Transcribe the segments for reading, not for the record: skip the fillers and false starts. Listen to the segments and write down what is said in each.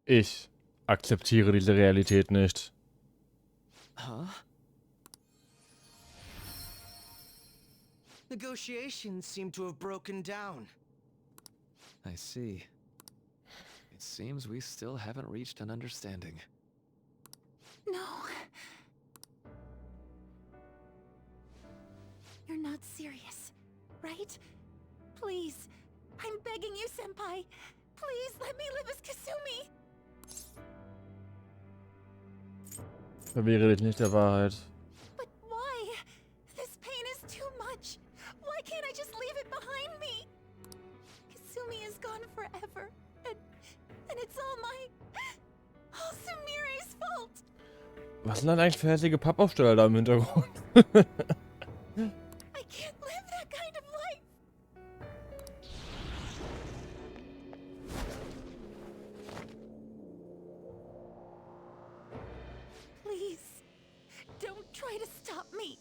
Ich akzeptiere diese Realität nicht. Huh? Negotiations seem to have broken down. I see. It seems we still haven't reached an understanding. No. You're not serious, right? Please. I'm begging you, Senpai. Please let me live as Kasumi. Verwehre dich nicht der Wahrheit. But why? This pain is too much. Why can't I just leave it behind me? Kasumi is gone forever. And it's all Sumire's fault. Was sind denn eigentlich für hässliche Pappaufsteller da im Hintergrund? I can't live that kind of life. Please, don't try to stop me.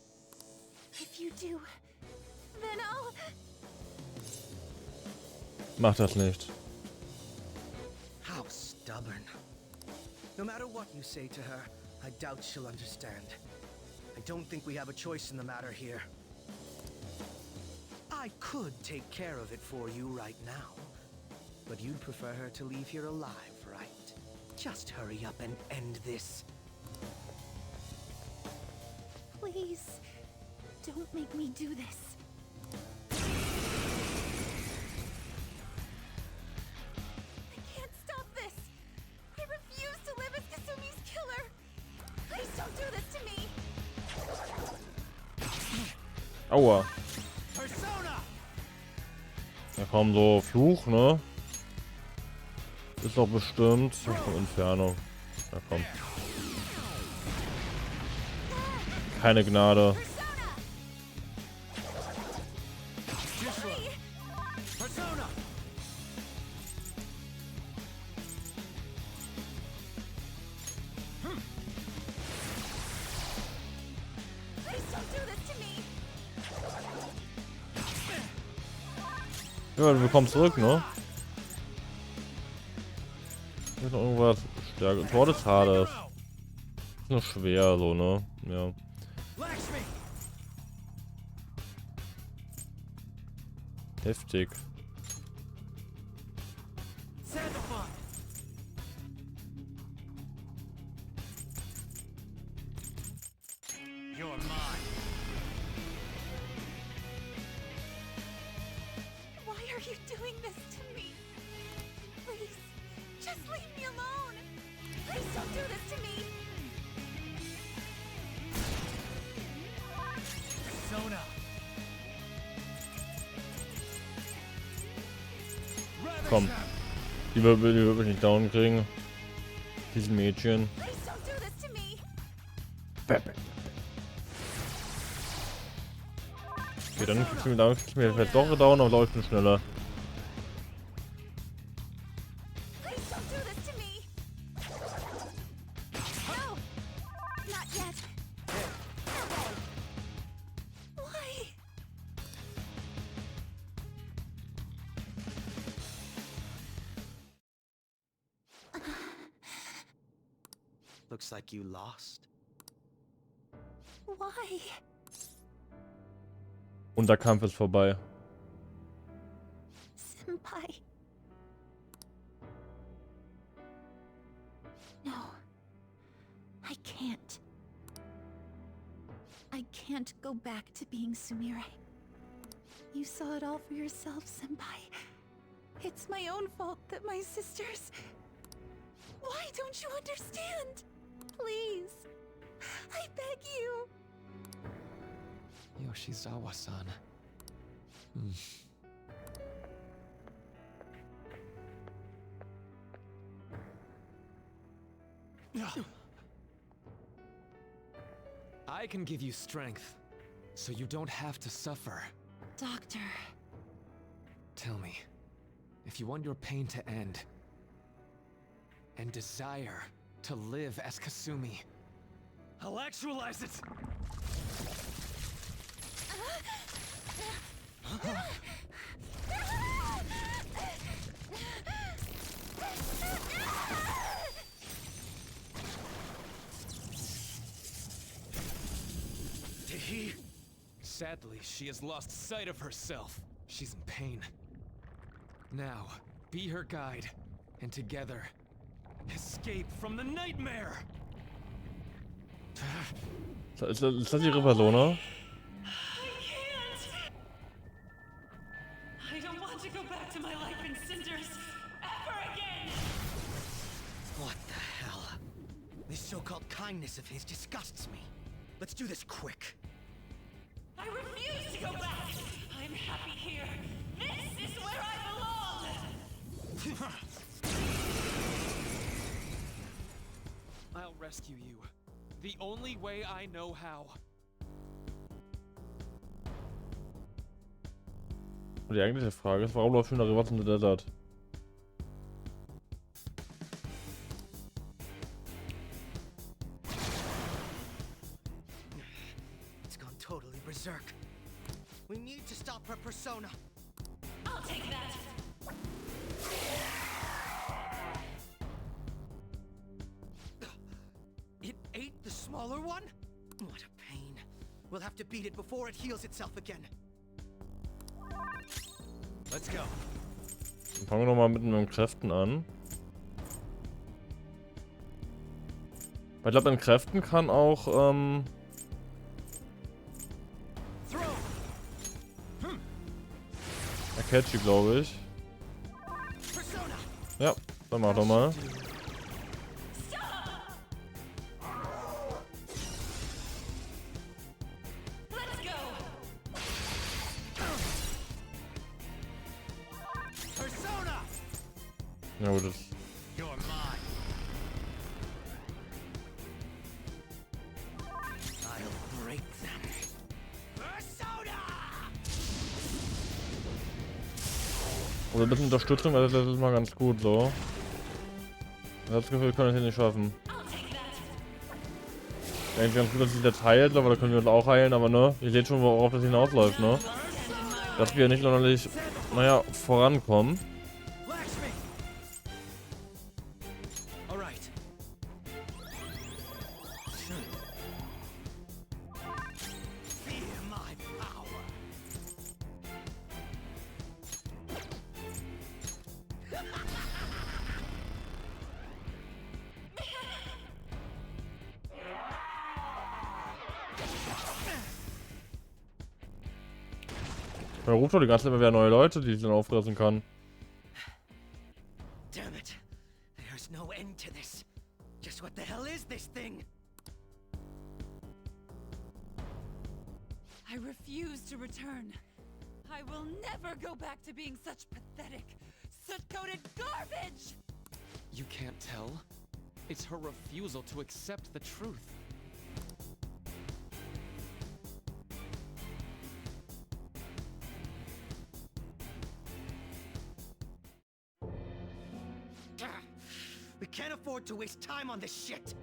If you do, then I'll... Mach das nicht. How stubborn. No matter what you say to her, I doubt she'll understand. I don't think we have a choice in the matter here. I could take care of it for you right now. But you'd prefer her to leave here alive, right? Just hurry up and end this. Please, don't make me do this. I can't stop this. I refuse to live as Kasumi's killer. Please don't do this to me. Aua. Persona! Da kommt so Fluch, ne? Ist doch bestimmt. Von Entfernung. Da kommt. Keine Gnade. Persona! Please don't do this to me. Ja, wir kommen zurück, ne? Ist noch irgendwas stärker. Tor des Hades. Ist nur schwer, so, ne? Ja. Heftig. You're mine. Why are you doing this to me? Please, just leave me alone. Please don't do this to me. Persona! Komm. Die wird mich nicht down kriegen. Diesen Mädchen. Please don't do this to me. Okay, dann kriegst du mir vielleicht doch down, aber läuft nur schneller. Please don't do this to me. No, not yet. Why? Looks like you lost. Why? Und der Kampf ist vorbei. Senpai. No. I can't. I can't go back to being Sumire. You saw it all for yourself, Senpai. It's my own fault that my sisters... Why don't you understand? Please. I beg you. Yoshizawa-san. I can give you strength, so you don't have to suffer. Doctor. Tell me, if you want your pain to end, and desire to live as Kasumi, I'll actualize it! Maruki. Sadly, she has lost sight of herself. She's in pain. Now, be her guide, and together, escape from the nightmare! Ist das ihre Persona? I don't want to go back to my life in cinders ever again! What the hell? This so-called kindness of his disgusts me. Let's do this quick. I refuse to go back! I'm happy here! This is where I belong! I'll rescue you. The only way I know how. Und die eigentliche Frage ist, warum läuft schon darüber in der Desert? It's gone totally berserk. We need to stop her persona. I'll take that! It ate the smaller one? What a pain. We'll have to beat it before it heals itself again. Let's go. Dann fangen wir nochmal mit den Kräften an. Weil ich glaube, in Kräften kann auch, Akechi, glaube ich. Ja, dann mach doch mal. Ja gut, das... Also ein bisschen Unterstützung, also das ist mal ganz gut so. Ich habe das Gefühl, wir können das hier nicht schaffen. Eigentlich ganz gut, dass sich jetzt heilt, aber da können wir uns auch heilen, aber ne, ihr seht schon, worauf das hinausläuft, ne? Dass wir nicht sonderlich, naja, vorankommen. Er ruft doch die ganze Zeit wieder neue Leute, die ich dann auffressen kann. Damn it. There's no end to this. Just what the hell is this thing? I refuse to return. I will never go back to being such pathetic, soot-coated garbage! You can't tell? It's her refusal to accept the truth. We can't afford to waste time on this shit.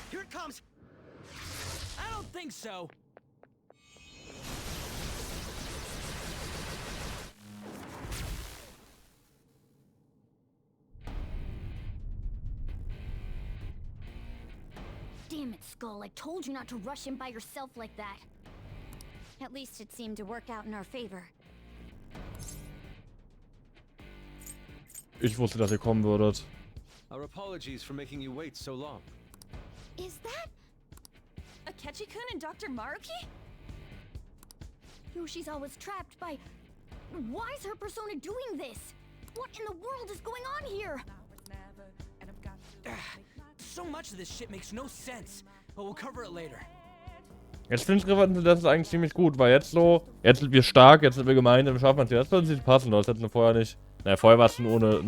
Here it comes. I don't think so. Damn it, Skull. I told you not to rush in by yourself like that. At least it seemed to work out in our favor. Ich wusste, dass ihr kommen würdet. Our apologies for making you wait so long. Is that Akechi-kun and Dr. Maruki? Yoshi's always trapped by... Why is her persona doing this? What in the world is going on here? So much of this shit makes no sense, but we'll cover it later. Jetzt finde ich das ist eigentlich ziemlich gut, weil jetzt so, jetzt sind wir stark, jetzt sind wir gemeinsam, schaffen wir es. Jetzt wird es nicht passen, das hätten wir vorher nicht. Naja, vorher war es nur ohne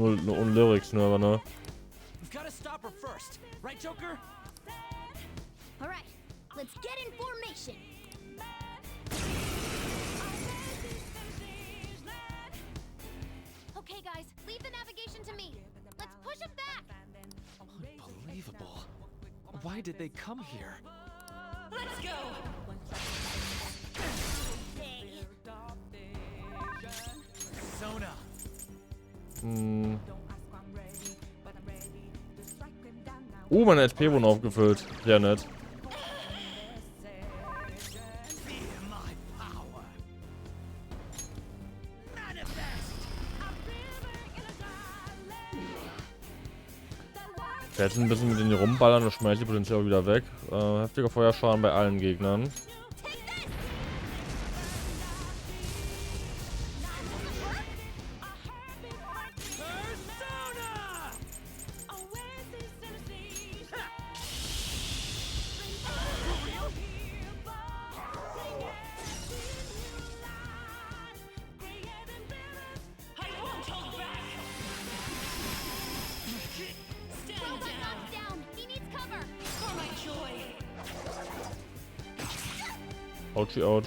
Lyrics, nur, aber ne. We've got to stop her first, right, Joker? All right, let's get in formation. Okay, guys, leave the navigation to me. Let's push him back. Unbelievable. Why did they come here? Let's go! Persona. Meine HP wurden aufgefüllt. Sehr nett. Jetzt ein bisschen mit denen hier rumballern und schmeißt die Potenzial wieder weg. Heftiger Feuerschaden bei allen Gegnern. Ouchie, ouch.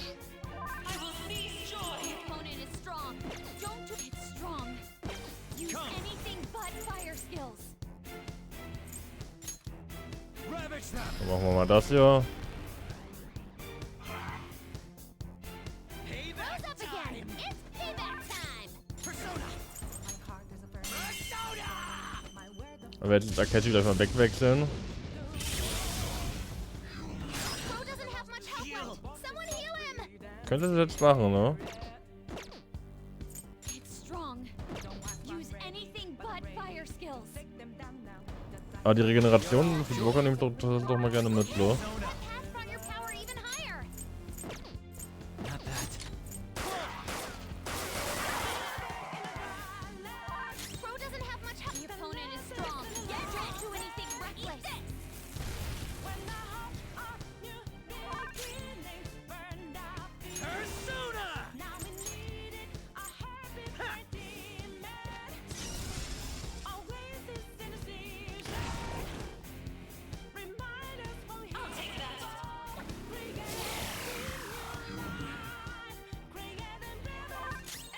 Dann machen wir mal das hier. Aber jetzt ist Akechi gleich mal wegwechseln. Könnte es jetzt machen, ne? Aber die Regeneration für die Walker nehme ich doch mal gerne mit, so.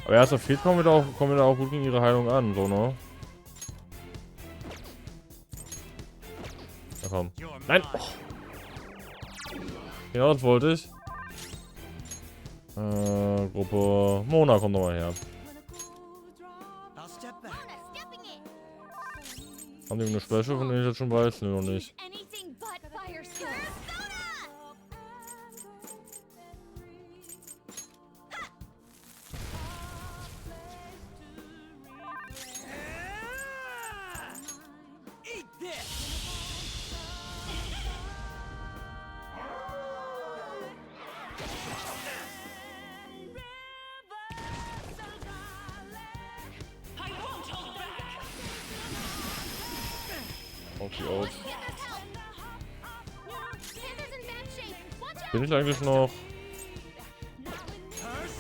Aber erst auf Feed kommen wir da auch gut gegen ihre Heilung an, so, ne? Ja, komm. Nein! Oh. Genau, das wollte ich. Gruppe Mona, kommt doch mal her. Haben die eine Special, von denen ich jetzt schon weiß? Ne, noch nicht. Okay, bin ich eigentlich noch?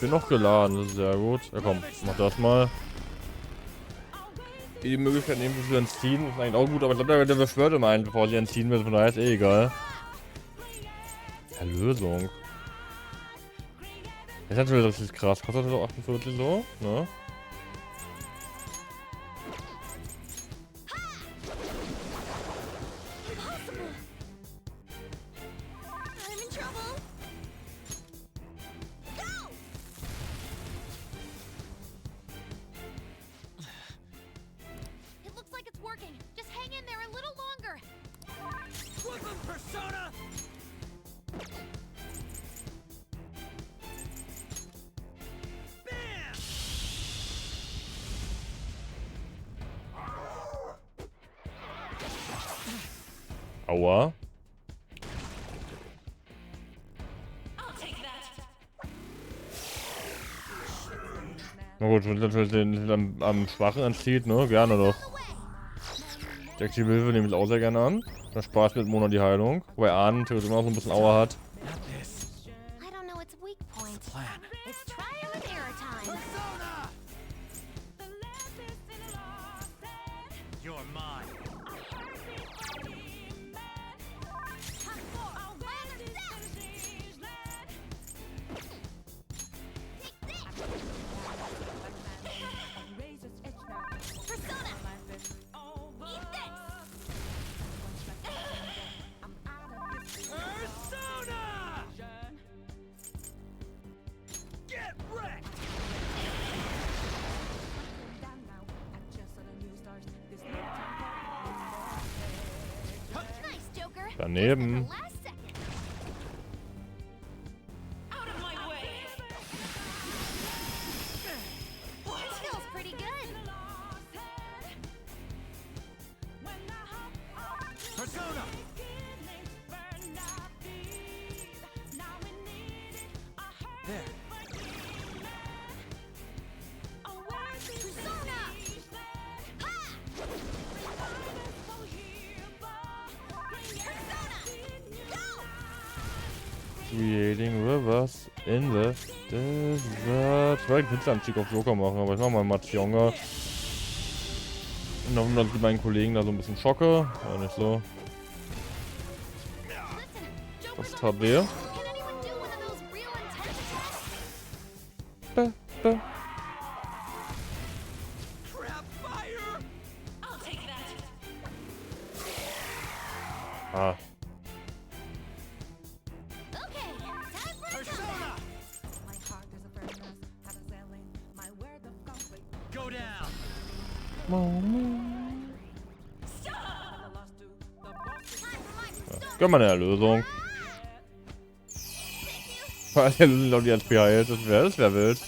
Bin noch geladen, das ist sehr gut. Ja komm, mach das mal. Die Möglichkeit nehmen wir für entziehen, ist eigentlich auch gut, aber ich glaube, der beschwört immer einen, bevor sie entziehen wird, von daher ist eh egal. Erlösung. Das ist natürlich richtig krass. Kostet das auch 48 so, ne? Persona! Bam! Aua. Na gut, wenn das den am Schwachen entzieht, ne? Gerne doch. Die aktive Hilfe nehme ich auch sehr gerne an. Dann spart mit Mona die Heilung. Wobei Ahnen theoretisch immer noch so ein bisschen Aua hat. Daneben. Persona! There. Creating rivers in the desert. Ich wollte den Pizza-Anstieg auf locker machen, aber ich mach mal Matschjonge. Und dann, dass ich meinen Kollegen da so ein bisschen schocke. Ja, nicht so. Das tat weh. Ah. Go down! Gönn mal eine Erlösung. Weil der Lösung noch die HP heilt. Das wär wild.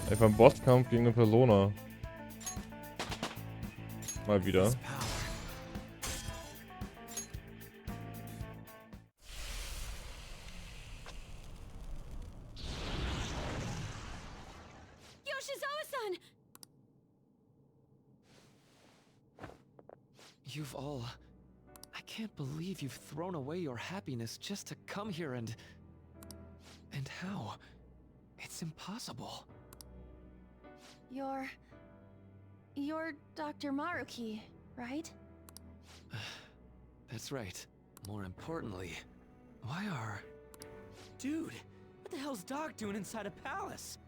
Ey, beim Bosskampf gegen eine Persona. Mal wieder. You've all... I can't believe you've thrown away your happiness just to come here and... And how? It's impossible. You're Dr. Maruki, right? That's right. More importantly, why are... Dude, what the hell's Doc doing inside a palace?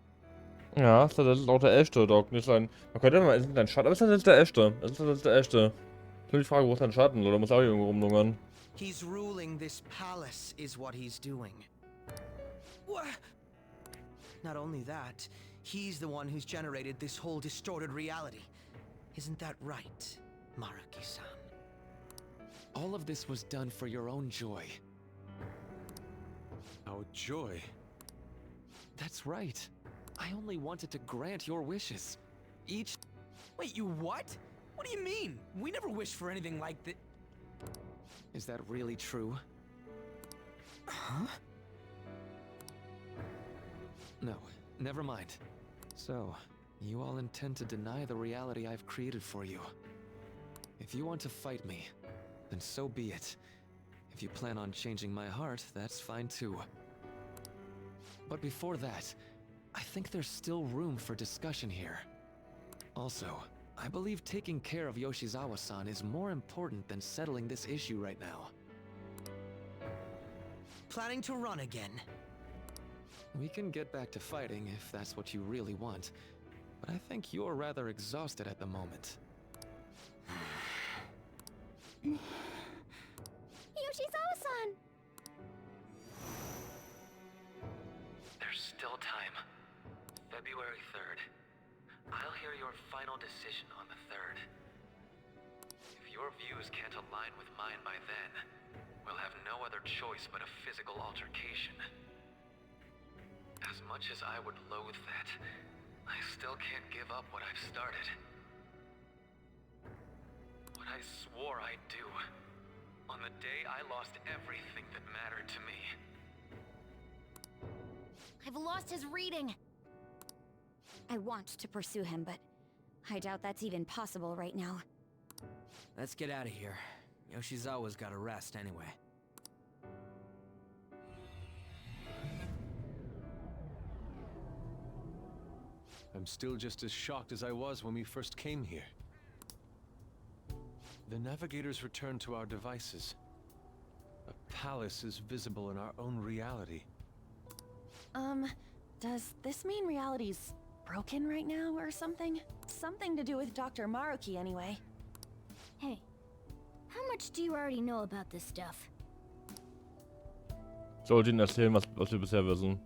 Ja, das ist auch der echte Doc, nicht sein. Man könnte mal, ist ein Schatten, aber das ist der echte. Das ist der echte. Ich will die Frage, wo ist dein Schatten? Oder muss auch irgendwo rumlungern? He's ruling this palace is what he's doing. What? Not only that, he's the one who's generated this whole distorted reality. Isn't that right, Maruki-san? All of this was done for your own joy. Our joy? That's right. I only wanted to grant your wishes. Each... Wait, you what? What do you mean? We never wished for anything like that. Is that really true? Huh? No, never mind. So, you all intend to deny the reality I've created for you. If you want to fight me, then so be it. If you plan on changing my heart, that's fine too. But before that, I think there's still room for discussion here. Also, I believe taking care of Yoshizawa-san is more important than settling this issue right now. Planning to run again? We can get back to fighting if that's what you really want, but I think you're rather exhausted at the moment. Yoshizawa-san! There's still time. February 3rd. I'll hear your final decision on the 3rd. If your views can't align with mine by then, we'll have no other choice but a physical altercation. As much as I would loathe that, I still can't give up what I've started. What I swore I'd do, on the day I lost everything that mattered to me. I've lost his reading. I want to pursue him, but I doubt that's even possible right now. Let's get out of here. Yoshizawa's gotta rest anyway. I'm still just as shocked as I was when we first came here. The navigators return to our devices. A palace is visible in our own reality. Does this mean reality's broken right now or something? Something to do with Dr. Maruki anyway. Hey, how much do you already know about this stuff? Sollte Ihnen erzählen, was wir bisher wissen.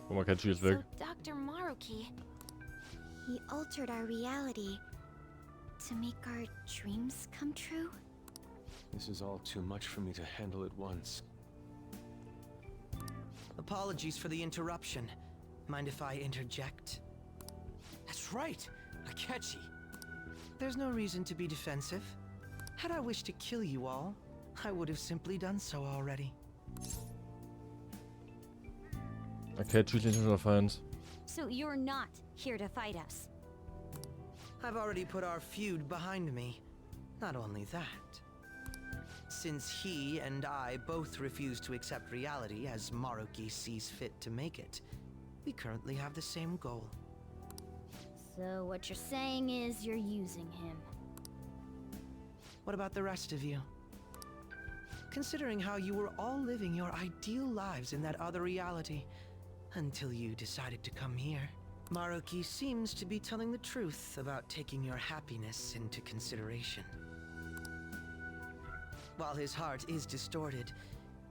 Guck mal, Catchy ist weg. So Dr. Maruki, he altered our reality to make our dreams come true? This is all too much for me to handle at once. Apologies for the interruption. Mind if I interject? That's right, Akechi. There's no reason to be defensive. Had I wished to kill you all, I would have simply done so already. Okay, tschüss, unser Feind. So you're not here to fight us? I've already put our feud behind me. Not only that. Since he and I both refuse to accept reality as Maruki sees fit to make it, we currently have the same goal. So what you're saying is you're using him. What about the rest of you? Considering how you were all living your ideal lives in that other reality, until you decided to come here, Maruki seems to be telling the truth about taking your happiness into consideration. While his heart is distorted,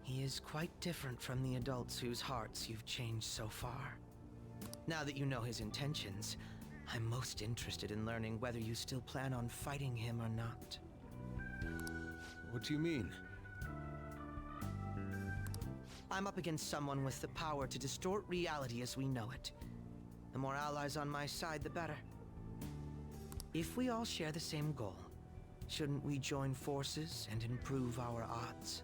he is quite different from the adults whose hearts you've changed so far. Now that you know his intentions, I'm most interested in learning whether you still plan on fighting him or not. What do you mean? I'm up against someone with the power to distort reality as we know it. The more allies on my side, the better. If we all share the same goal, shouldn't we join forces and improve our odds?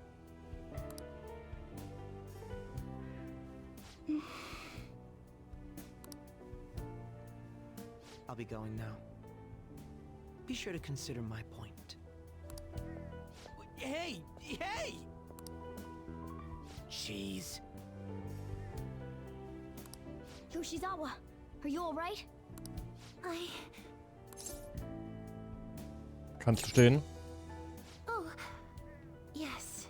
I'll be going now. Be sure to consider my point. Hey! Hey! Jeez. Yoshizawa, are you alright? Kannst du stehen? Oh, yes.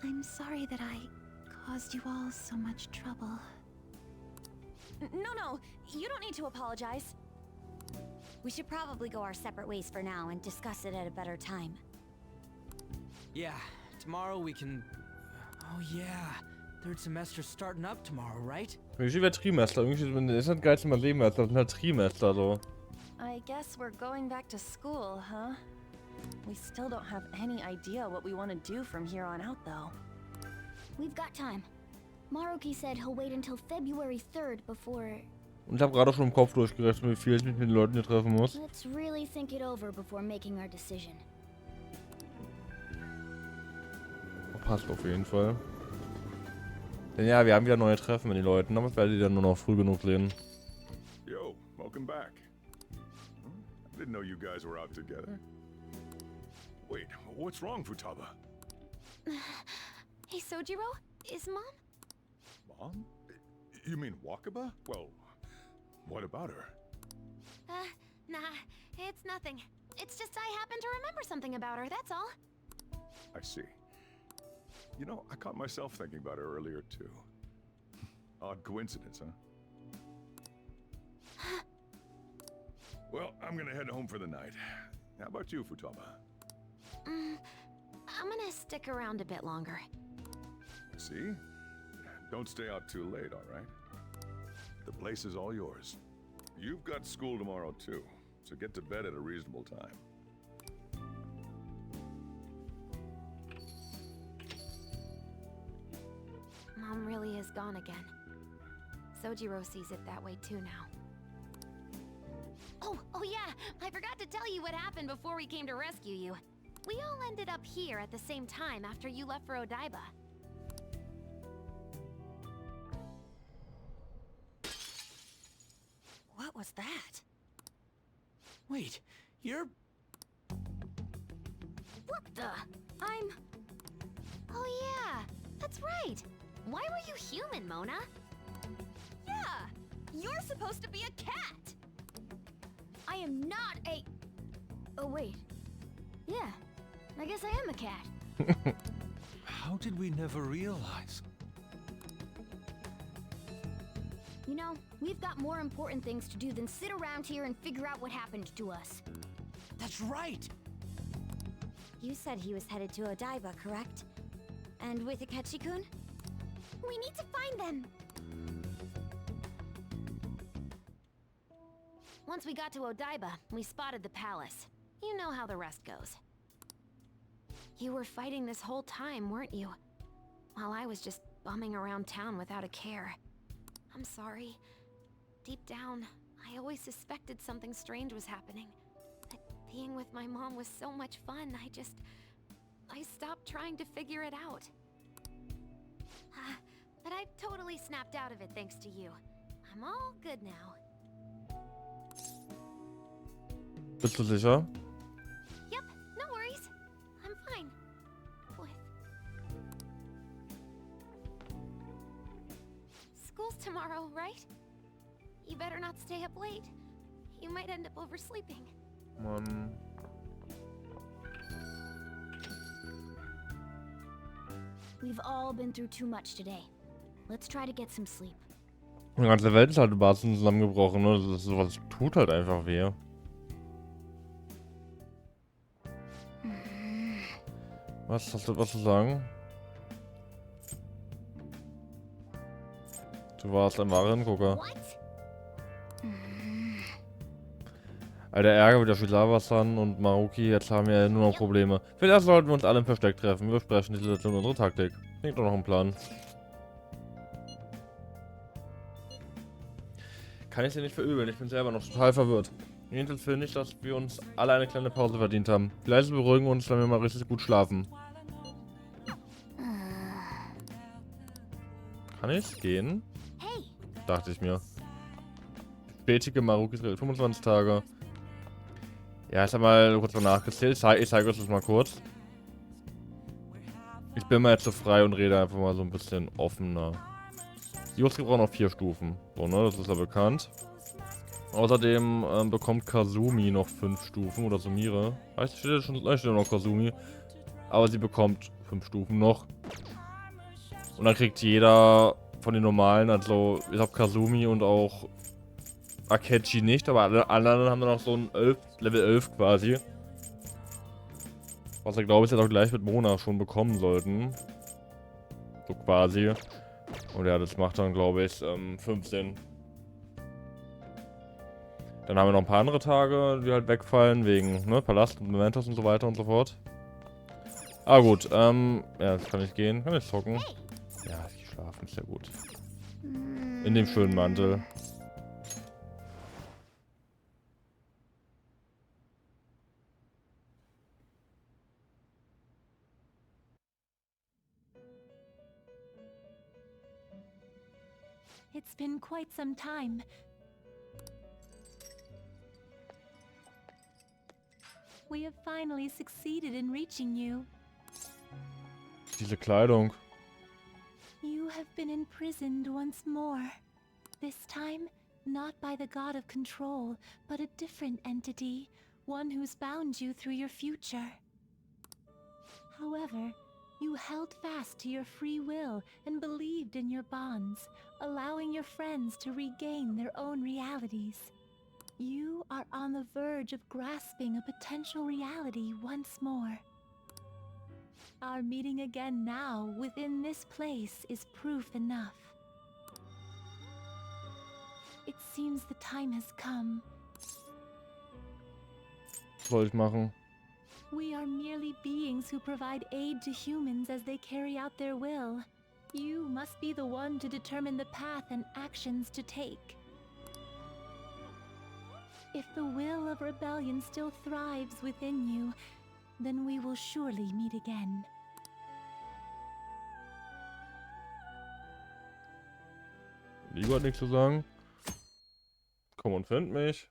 I'm sorry that I caused you all so much trouble. No, you don't need to apologize. We should probably go our separate ways for now and discuss it at a better time. Yeah, tomorrow we can... Oh yeah, third semester's starting up tomorrow, right? Irgendwie wäre Trimester. Irgendwie ist das geilste mein Leben, das sind halt Trimester so. I guess we're going back to school, huh? We still don't have any idea what we want to do from here on out, though. We've got time. Maruki said he'll wait until February 3rd before... Und ich habe gerade schon im Kopf durchgerechnet, wie viel ich mit den Leuten hier treffen muss. Let's really think it over before making our decision. Passt auf jeden Fall. Denn ja, wir haben wieder neue Treffen mit den Leuten, aber ich werde die dann nur noch früh genug sehen. Yo, welcome back. I didn't know you guys were out together. Wait, what's wrong, Futaba? Hey, Sojiro, is Mom? Mom? You mean Wakaba? Well, what about her? Nah, it's nothing. It's just I happen to remember something about her, that's all. I see. You know, I caught myself thinking about her earlier, too. Odd coincidence, huh? Well, I'm gonna head home for the night. How about you, Futaba? I'm gonna stick around a bit longer. See? Don't stay out too late, all right? The place is all yours. You've got school tomorrow, too, so get to bed at a reasonable time. Mom really is gone again. Sojiro sees it that way too now. Oh yeah, I forgot to tell you what happened before we came to rescue you. We all ended up here at the same time after you left for Odaiba. What was that? Wait, you're... What the? Oh yeah, that's right. Why were you human, Mona? Yeah, you're supposed to be a cat. I am not a... Oh, wait. Yeah, I guess I am a cat. How did we never realize? You know, we've got more important things to do than sit around here and figure out what happened to us. That's right. You said he was headed to Odaiba, correct? And with Akechi-kun? We need to find them! Once we got to Odaiba, we spotted the palace. You know how the rest goes. You were fighting this whole time, weren't you? While I was just bumming around town without a care. I'm sorry. Deep down, I always suspected something strange was happening. That being with my mom was so much fun, I stopped trying to figure it out. But I totally snapped out of it thanks to you. I'm all good now. Bist du sicher? Yep, no worries. I'm fine. School's tomorrow, right? You better not stay up late. You might end up oversleeping. Mann. We've all been through too much today. Let's try to get some sleep. Die ganze Welt ist halt im wahrsten Sinne zusammengebrochen, ne? Das ist sowas, tut halt einfach weh. Was hast du was zu sagen? Du warst ein wahrer Hingucker. Alter, Ärger mit der Shizawa-san und Maruki, jetzt haben wir ja nur noch Probleme. Vielleicht sollten wir uns alle im Versteck treffen. Wir besprechen die Situation und unsere Taktik. Klingt doch noch ein Plan. Kann ich dir nicht verübeln, ich bin selber noch total verwirrt. Jedenfalls finde ich, dass wir uns alle eine kleine Pause verdient haben. Vielleicht beruhigen wir uns, wenn wir mal richtig gut schlafen. Kann ich gehen? Dachte ich mir. Bestätige Marukis 25 Tage. Ja, ich habe mal kurz mal nachgezählt. Ich zeige euch das mal kurz. Ich bin mal jetzt so frei und rede einfach mal so ein bisschen offener. Yosuke braucht noch 4 Stufen. So, ne, das ist ja bekannt. Außerdem bekommt Kazumi noch 5 Stufen oder Sumire. Steht ja noch Kazumi. Aber sie bekommt 5 Stufen noch. Und dann kriegt jeder von den normalen, also ich glaube Kazumi und auch Akechi nicht, aber alle anderen haben dann noch so ein Level 11 quasi. Was wir glaube ich jetzt auch gleich mit Mona schon bekommen sollten. So quasi. Und ja, das macht dann glaube ich 15. Dann haben wir noch ein paar andere Tage, die halt wegfallen, wegen ne, Palast und Mementos und so weiter und so fort. Ah gut, ja, jetzt kann ich gehen. Kann ich zocken? Ja, ich schlafen, ist ja gut. In dem schönen Mantel. It's been quite some time. We have finally succeeded in reaching you. Diese Kleidung. You have been imprisoned once more. This time, not by the god of control, but a different entity, one who's bound you through your future. However, you held fast to your free will and believed in your bonds, allowing your friends to regain their own realities. You are on the verge of grasping a potential reality once more. Our meeting again now within this place is proof enough. It seems the time has come. Was soll ich machen? We are merely beings who provide aid to humans as they carry out their will. You must be the one to determine the path and actions to take. If the will of rebellion still thrives within you, then we will surely meet again. Ligo hat nichts zu sagen. Komm und find mich.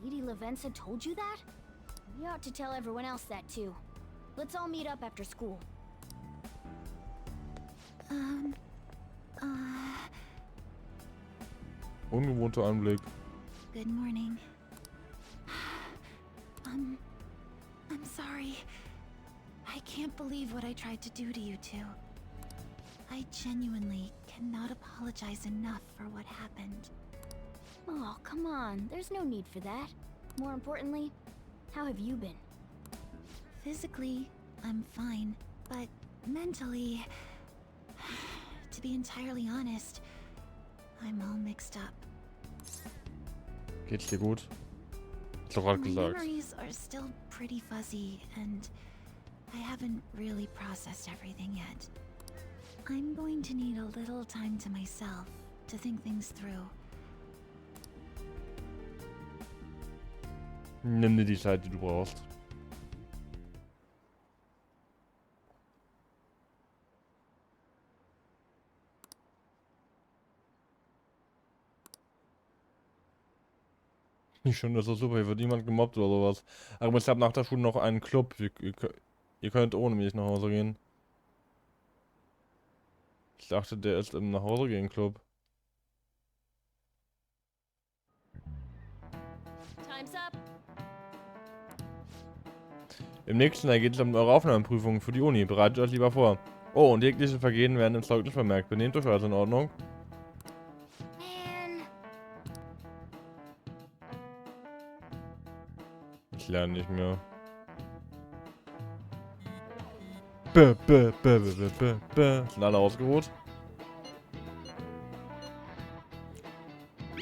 Lady Lavenza told you that? We ought to tell everyone else that too. Let's all meet up after school. Ungewohnter Anblick. Good morning. I'm sorry. I can't believe what I tried to do to you two. I genuinely cannot apologize enough for what happened. Oh, come on. There's no need for that. More importantly, how have you been? Physically, I'm fine, but mentally, to be entirely honest, I'm all mixed up. Geht's dir gut? Hast du gerade My gesagt. memories are still pretty fuzzy, and I haven't really processed everything yet. I'm going to need a little time to myself to think things through. Nimm dir die Zeit, die du brauchst. Nicht schon, das ist super, hier wird niemand gemobbt oder sowas. Aber ich habe nach der Schule noch einen Club. Ihr könnt ohne mich nach Hause gehen. Ich dachte, der ist im Nachhausegehen-Club. Time's up. Im nächsten Teil geht es um eure Aufnahmeprüfungen für die Uni. Bereitet euch lieber vor. Oh, und jegliche Vergehen werden im Zeugnis vermerkt. Benehmt euch also in Ordnung. Man. Ich lerne nicht mehr. Sind alle ausgeruht?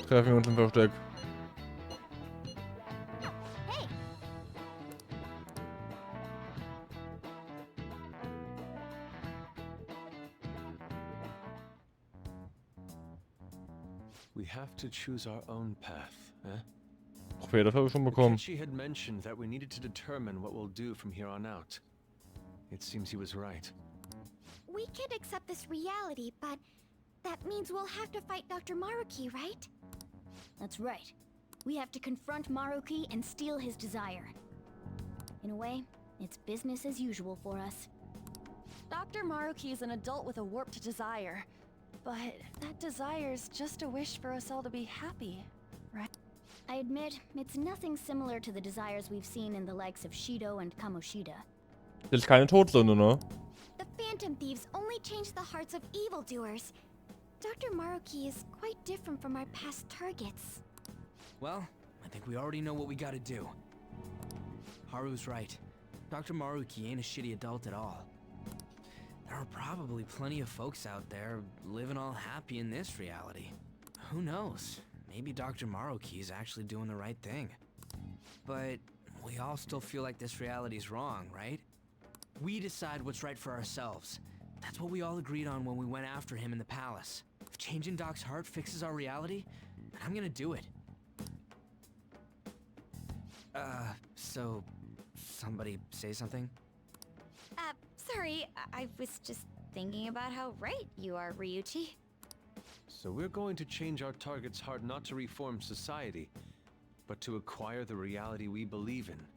Treffen wir uns im Versteck. We have to choose our own path, eh? Okay, das habe ich schon bekommen. She had mentioned that we needed to determine what we'll do from here on out. It seems he was right. We could accept this reality, but that means we'll have to fight Dr. Maruki, right? That's right. We have to confront Maruki and steal his desire. In a way, it's business as usual for us. Dr. Maruki is an adult with a warped desire. But that desire's just a wish for us all to be happy, right? I admit, it's nothing similar to the desires we've seen in the likes of Shido and Kamoshida. Das ist keine Todsünde, ne? The Phantom Thieves only change the hearts of evildoers. Dr. Maruki is quite different from our past targets. Well, I think we already know what we gotta do. Haru's right. Dr. Maruki ain't a shitty adult at all. There are probably plenty of folks out there living all happy in this reality. Who knows? Maybe Dr. Maruki is actually doing the right thing. But we all still feel like this reality's wrong, right? We decide what's right for ourselves. That's what we all agreed on when we went after him in the palace. If changing Doc's heart fixes our reality, then I'm gonna do it. So somebody say something? Sorry, I was just thinking about how right you are, Ryuichi. So we're going to change our target's heart not to reform society, but to acquire the reality we believe in.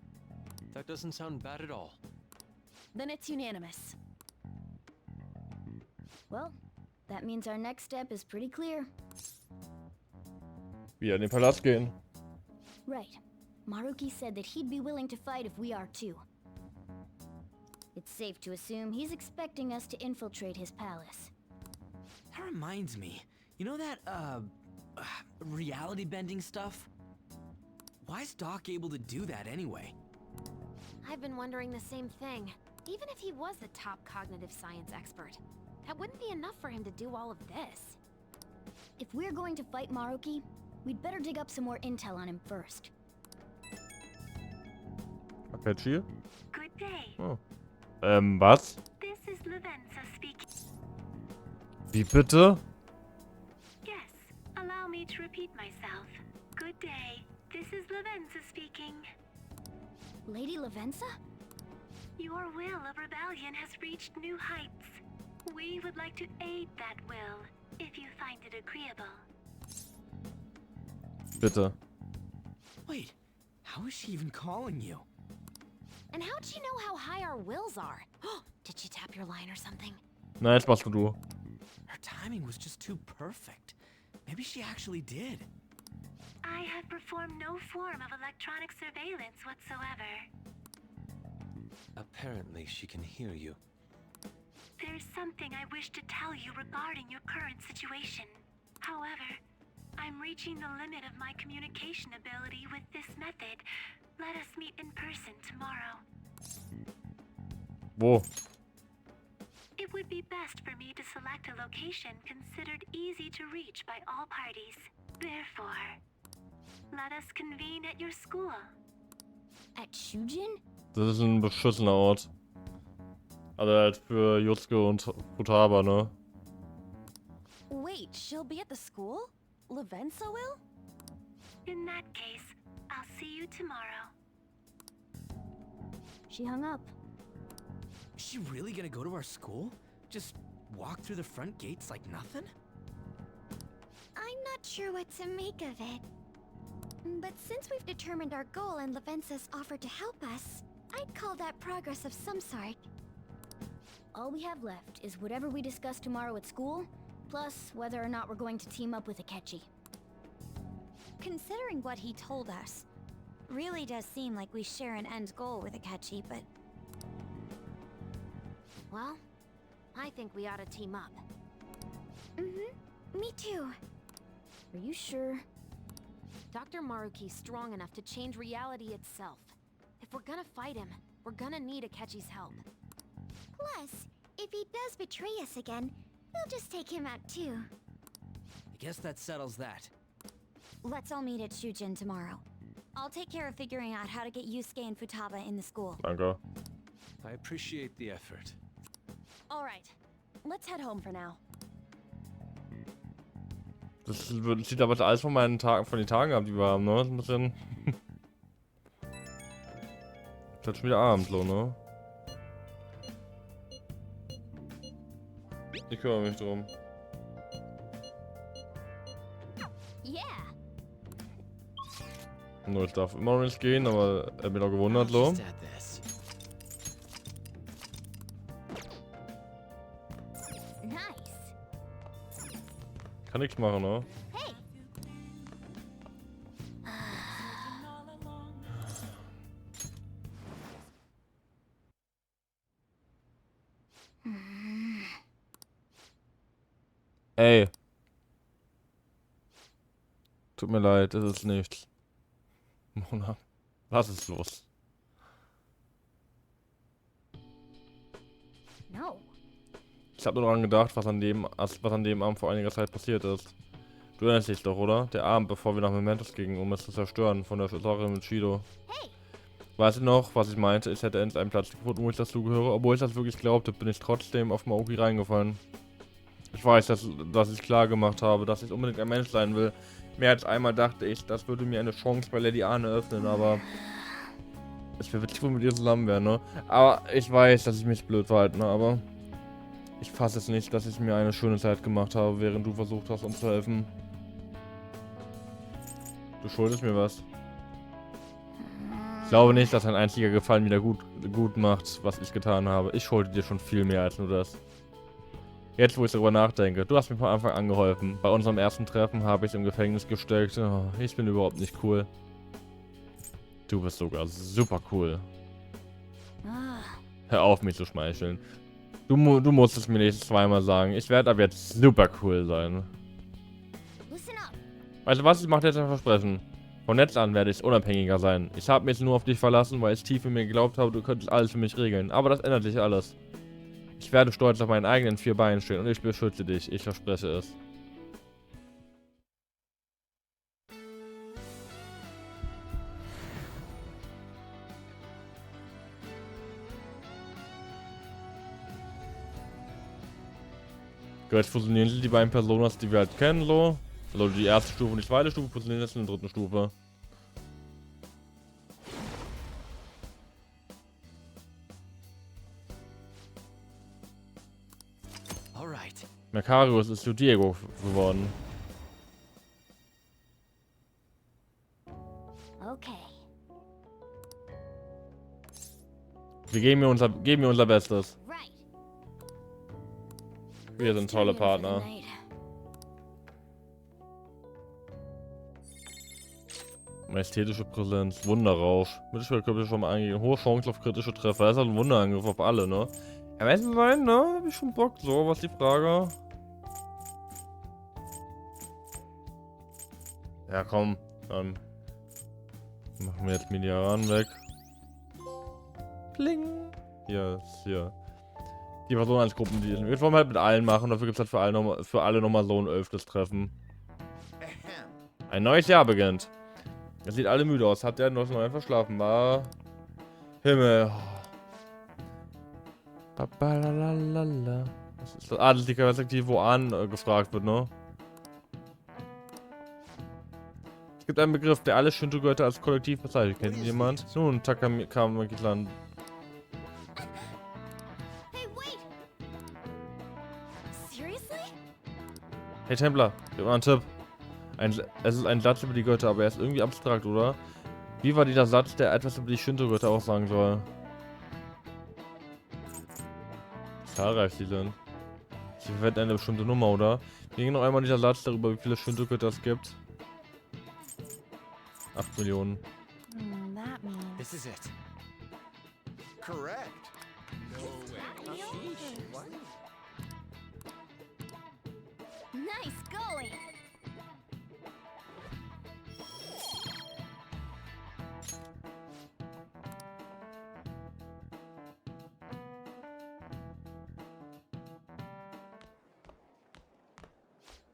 That doesn't sound bad at all. Then it's unanimous. Well, that means our next step is pretty clear. Wieder in den Palast gehen. Right. Maruki said that he'd be willing to fight if we are too. It's safe to assume he's expecting us to infiltrate his palace. That reminds me. You know that, reality bending stuff? Why's Doc able to do that anyway? I've been wondering the same thing. Even if he was the top cognitive science expert, that wouldn't be enough for him to do all of this. If we're going to fight Maruki, we'd better dig up some more intel on him first. Apache? Good day. Oh. Was? This is Levenza speaking. Wie bitte? Yes, allow me to repeat myself. Good day. This is Levenza speaking. Lady Levenza? Your will of rebellion has reached new heights. We would like to aid that will, if you find it agreeable. Bitte. Wait, how is she even calling you? And how'd she know how high our wills are? Did she tap your line or something? Nein, jetzt machst du. Her timing was just too perfect. Maybe she actually did. I have performed no form of electronic surveillance whatsoever. Apparently, she can hear you. There's something I wish to tell you regarding your current situation. However, I'm reaching the limit of my communication ability with this method. Let us meet in person tomorrow. Wo? It would be best for me to select a location considered easy to reach by all parties. Therefore, let us convene at your school. At Shujin? Das ist ein beschissener Ort. Also halt für Jutsuke und Futaba, ne? Wait, she'll be at the school? Lavenza will? In that case, I'll see you tomorrow. She hung up. Is she really gonna go to our school? Just walk through the front gates like nothing? I'm not sure what to make of it. But since we've determined our goal and Lavenza's offered to help us, I'd call that progress of some sort. All we have left is whatever we discuss tomorrow at school, plus whether or not we're going to team up with Akechi. Considering what he told us, really does seem like we share an end goal with Akechi, but... Well, I think we ought to team up. Me too. Are you sure? Dr. Maruki's strong enough to change reality itself. If we're gonna fight him, we're gonna need Akechi's help. Plus, if he does betray us again, we'll just take him out too. I guess that settles that. Let's all meet at Shujin tomorrow. I'll take care of figuring out how to get Yusuke and Futaba in the school. Danke. I appreciate the effort. All right, let's head home for now. Das sieht aber alles von meinen Tagen, von den Tagen ab, die wir haben, ne? Das ist ein bisschen. Ist halt schon wieder Abend, so, ne? Ich kümmere mich drum. Yeah. Nur ich darf immer noch nicht gehen, aber er hat mich auch gewundert, so. Just add this. Nice. Kann nichts machen, ne? Hey. Ey. Tut mir leid, es ist nichts. Mona, was ist los? No. Ich habe nur daran gedacht, was an dem Abend vor einiger Zeit passiert ist. Du erinnerst dich doch, oder? Der Abend, bevor wir nach Mementos gingen, um es zu zerstören, von der Sache mit Shido. Weißt du noch, was ich meinte? Ich hätte endlich einen Platz gefunden, wo ich dazugehöre. Obwohl ich das wirklich glaubte, bin ich trotzdem auf Maruki reingefallen. Ich weiß, dass ich klar gemacht habe, dass ich unbedingt ein Mensch sein will. Mehr als einmal dachte ich, das würde mir eine Chance bei Lady Anne öffnen, aber... Es wäre witzig, wenn wir mit ihr zusammen wären, ne? Aber ich weiß, dass ich mich blöd verhalte, ne? Aber... Ich fasse es nicht, dass ich mir eine schöne Zeit gemacht habe, während du versucht hast, uns zu helfen. Du schuldest mir was. Ich glaube nicht, dass ein einziger Gefallen wieder gut macht, was ich getan habe. Ich schulde dir schon viel mehr als nur das. Jetzt, wo ich darüber nachdenke, du hast mir von Anfang an geholfen. Bei unserem ersten Treffen habe ich im Gefängnis gesteckt. Oh, ich bin überhaupt nicht cool. Du bist sogar super cool. Hör auf, mich zu schmeicheln. Du musst es mir nicht zweimal sagen. Ich werde ab jetzt super cool sein. Weißt du was? Ich mache dir jetzt ein Versprechen. Von jetzt an werde ich unabhängiger sein. Ich habe mich nur auf dich verlassen, weil ich tief in mir geglaubt habe, du könntest alles für mich regeln. Aber das ändert sich alles. Ich werde stolz auf meinen eigenen 4 Beinen stehen und ich beschütze dich. Ich verspreche es. Jetzt fusionieren sich die beiden Personas, die wir halt kennen, so. Also die erste Stufe und die zweite Stufe fusionieren jetzt in der dritten Stufe. Alright. Mercarius ist zu Diego geworden. Okay. Wir geben mir unser Bestes. Right. Wir sind tolle Partner. Majestätische Präsenz, Wunderrausch. Mittelschwere Körper schon mal eingehen. Hohe Chance auf kritische Treffer. Das ist halt ein Wunderangriff auf alle, ne? Ja, weißt du, sein, ne? Hab ich schon Bock. So, was ist die Frage? Ja, komm. Dann machen wir jetzt Milliarden weg. Pling. Hier ist hier. Die Person als Gruppendeal. Wir wollen halt mit allen machen. Dafür gibt es halt für alle nochmal so ein 11. Treffen. Ein neues Jahr beginnt. Jetzt sieht alle müde aus. Habt ihr noch neu verschlafen? War Himmel. Babalalala. Was ist das? Ah, das ist die Perspektive, wo Ahn gefragt wird, ne? Es gibt einen Begriff, der alle Shinto-Götter als Kollektiv bezeichnet. Kennt ihn jemand? Nun, Takamakitlan. Hey Templer, gib mal einen Tipp. Es ist ein Satz über die Götter, aber er ist irgendwie abstrakt, oder? Wie war dieser Satz, der etwas über die Shinto-Götter aussagen soll? Zahlreich sie sind. Sie verwenden eine bestimmte Nummer, oder? Wie ging noch einmal dieser Satz darüber, wie viele Shinto-Götter es gibt? 8 Millionen. This is it. Correct. Nice going!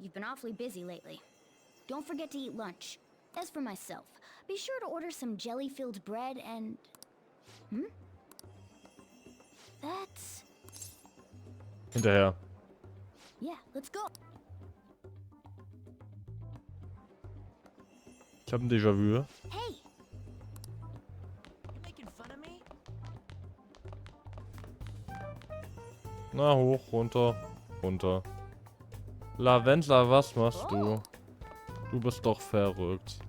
You've been awfully busy lately. Don't forget to eat lunch. As for myself, be sure to order some jelly-filled bread and... That's... Hinterher. Yeah, let's go. Ich hab ein Déjà-vu. Hey! Na, hoch, runter, runter. Lavendler, was machst du? Du bist doch verrückt.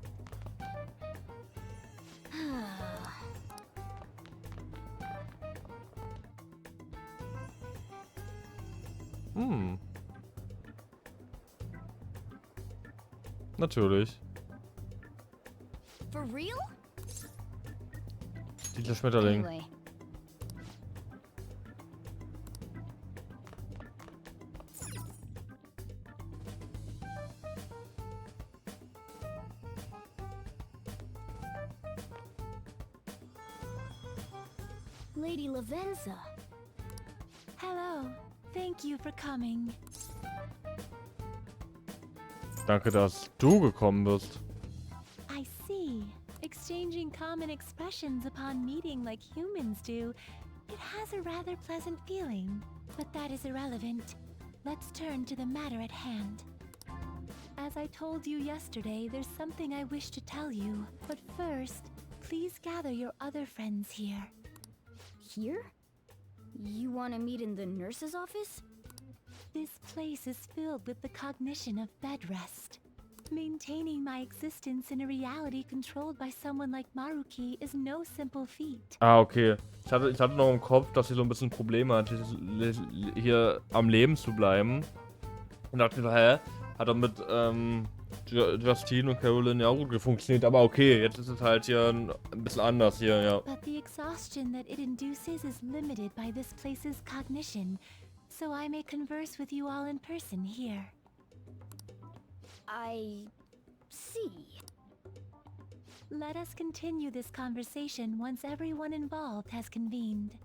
Natürlich. For real? Dieser Schmetterling. Anyway. Lady Lavenza. Hello. Thank you for coming. Danke, dass du gekommen bist. I see. Exchanging common expressions upon meeting like humans do, it has a rather pleasant feeling. But that is irrelevant. Let's turn to the matter at hand. As I told you yesterday, there's something I wish to tell you. But first, please gather your other friends here. Here? You want to meet in the nurse's office? This place is filled with the cognition of bed rest. Maintaining my existence in a reality controlled by someone like Maruki is no simple feat. Ah, okay. Ich hatte noch im Kopf, dass sie so ein bisschen Probleme hat, hier am Leben zu bleiben. Und dachte mir, hä? Hat doch mit Justine und Caroline ja auch gut funktioniert, aber okay, jetzt ist es halt hier ein bisschen anders hier, ja. But the exhaustion that it induces is limited by this place's cognition, so I may converse with you all in person here. I see. Let us continue this conversation once everyone involved has convened.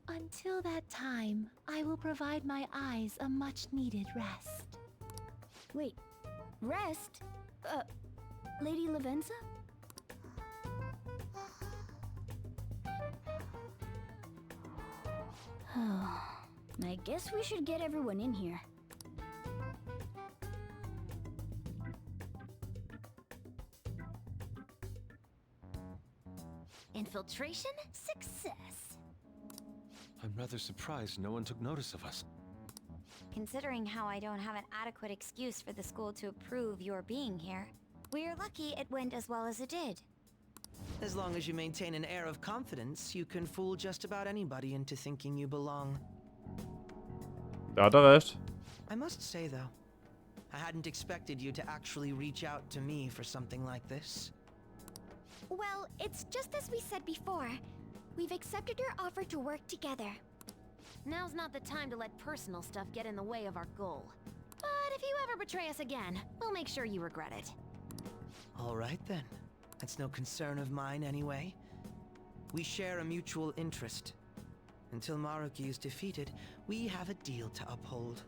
Until that time, I will provide my eyes a much-needed rest. Wait, rest? Lady Lavenza? I guess we should get everyone in here. Infiltration success. I'm rather surprised no one took notice of us. Considering how I don't have an adequate excuse for the school to approve your being here, we're lucky it went as well as it did. As long as you maintain an air of confidence, you can fool just about anybody into thinking you belong. Da hat er recht. I must say, though, I hadn't expected you to actually reach out to me for something like this. Well, it's just as we said before. We've accepted your offer to work together. Now's not the time to let personal stuff get in the way of our goal. But if you ever betray us again, we'll make sure you regret it. All right, then. That's no concern of mine, anyway. We share a mutual interest. Until Maruki is defeated, we have a deal to uphold.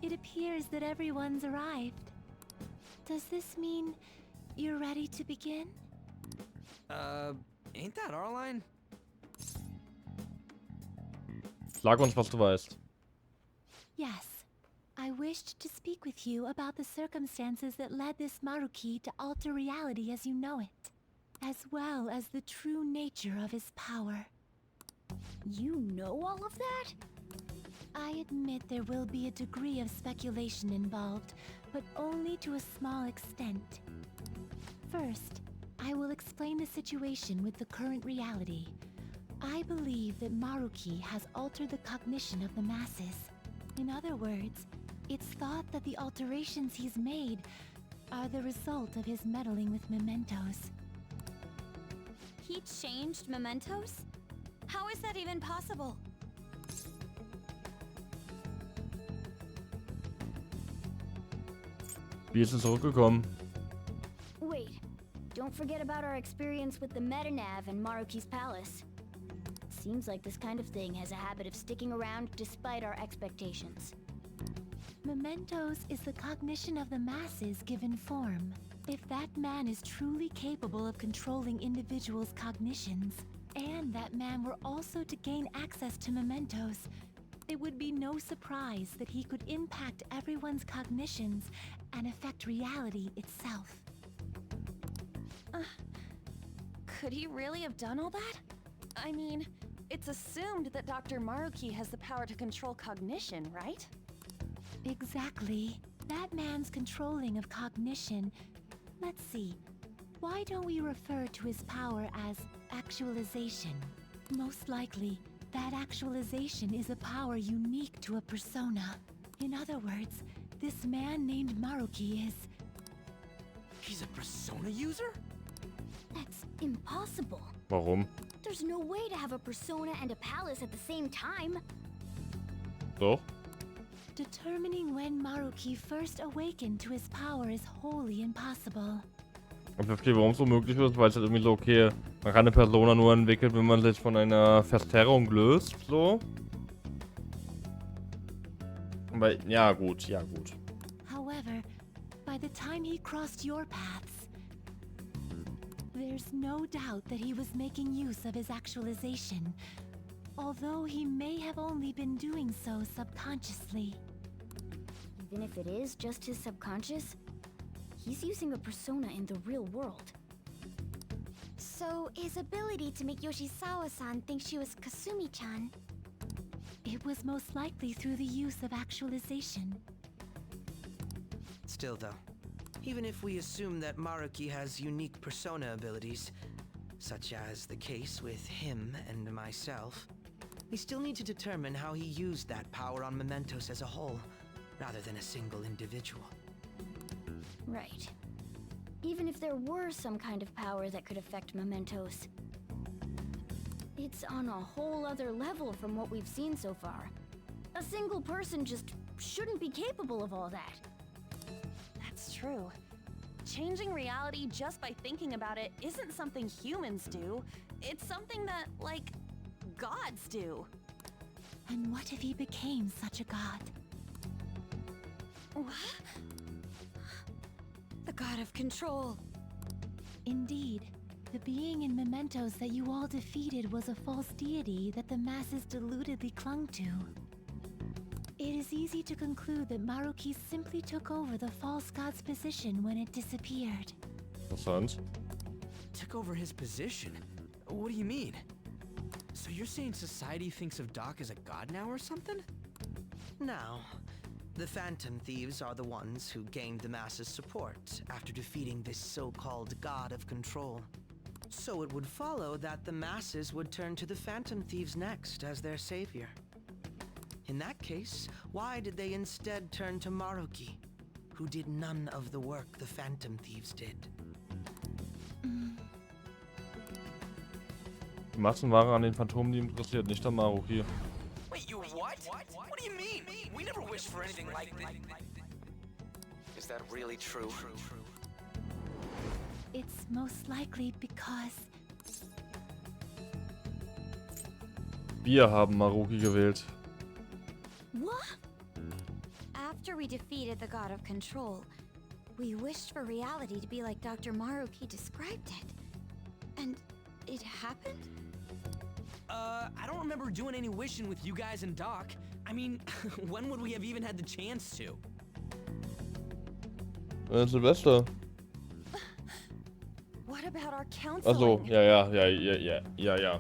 It appears that everyone's arrived. Does this mean you're ready to begin? Ain't that our line? Sag uns, was du weißt. Yes. I wished to speak with you about the circumstances that led this Maruki to alter reality as you know it, as well as the true nature of his power. You know all of that? I admit there will be a degree of speculation involved, but only to a small extent. First, I will explain the situation with the current reality. I believe that Maruki has altered the cognition of the masses. In other words, it's thought that the alterations he's made are the result of his meddling with mementos. He changed mementos? How is that even possible? Wie ist es zurückgekommen? Wait, don't forget about our experience with the Metanav and Maruki's palace. Seems like this kind of thing has a habit of sticking around despite our expectations. Mementos is the cognition of the masses given form. If that man is truly capable of controlling individuals' cognitions, and that man were also to gain access to mementos, it would be no surprise that he could impact everyone's cognitions and affect reality itself. Could he really have done all that? I mean, it's assumed that Dr. Maruki has the power to control cognition, right? Exactly. That man's controlling of cognition. Let's see. Why don't we refer to his power as actualization? Most likely, that actualization is a power unique to a persona. In other words, this man named Maruki is... He's a persona user? That's impossible. Warum? There's no way to have a persona and a palace at the same time. Doch. Determining when Maruki first awakened to his power is wholly impossible. Ich verstehe, warum es so möglich ist, weil es halt irgendwie so, okay, man kann eine Persona nur entwickeln, wenn man sich von einer Verzerrung löst, so. Aber, ja gut, ja gut. However, by the time he crossed your paths, there's no doubt that he was making use of his actualization, although he may have only been doing so subconsciously. Even if it is just his subconscious, he's using a persona in the real world. So, his ability to make Yoshizawa-san think she was Kasumi-chan. It was most likely through the use of actualization. Still, though, even if we assume that Maruki has unique persona abilities, such as the case with him and myself, we still need to determine how he used that power on mementos as a whole, rather than a single individual. Right. Even if there were some kind of power that could affect mementos, it's on a whole other level from what we've seen so far. A single person just shouldn't be capable of all that. That's true. Changing reality just by thinking about it isn't something humans do. It's something that, like, gods do. And what if he became such a god? What? The god of control. Indeed, the being in mementos that you all defeated was a false deity that the masses deludedly clung to. It is easy to conclude that Maruki simply took over the false god's position when it disappeared. Interessant. Took over his position? What do you mean? So you're saying society thinks of Doc as a god now or something? Now, the Phantom Thieves are the ones who gained the masses' support after defeating this so-called god of control. So it would follow that the masses would turn to the Phantom Thieves next as their savior. In that case, why did they instead turn to Maruki, who did none of the work the Phantom Thieves did? Die Massenware an den Phantomen, die interessiert nicht der Maruki. Wait, you what? What do you mean? We never wished for anything like this. Is that really true? It's most likely because Wir haben Maruki gewählt. What? After we defeated the god of control, we wished for reality to be like Dr. Maruki described it. And it happened? I don't remember doing any wishing with you guys and Doc. I mean, when would we have even had the chance to? Silvester. What about our Also, counseling? ja.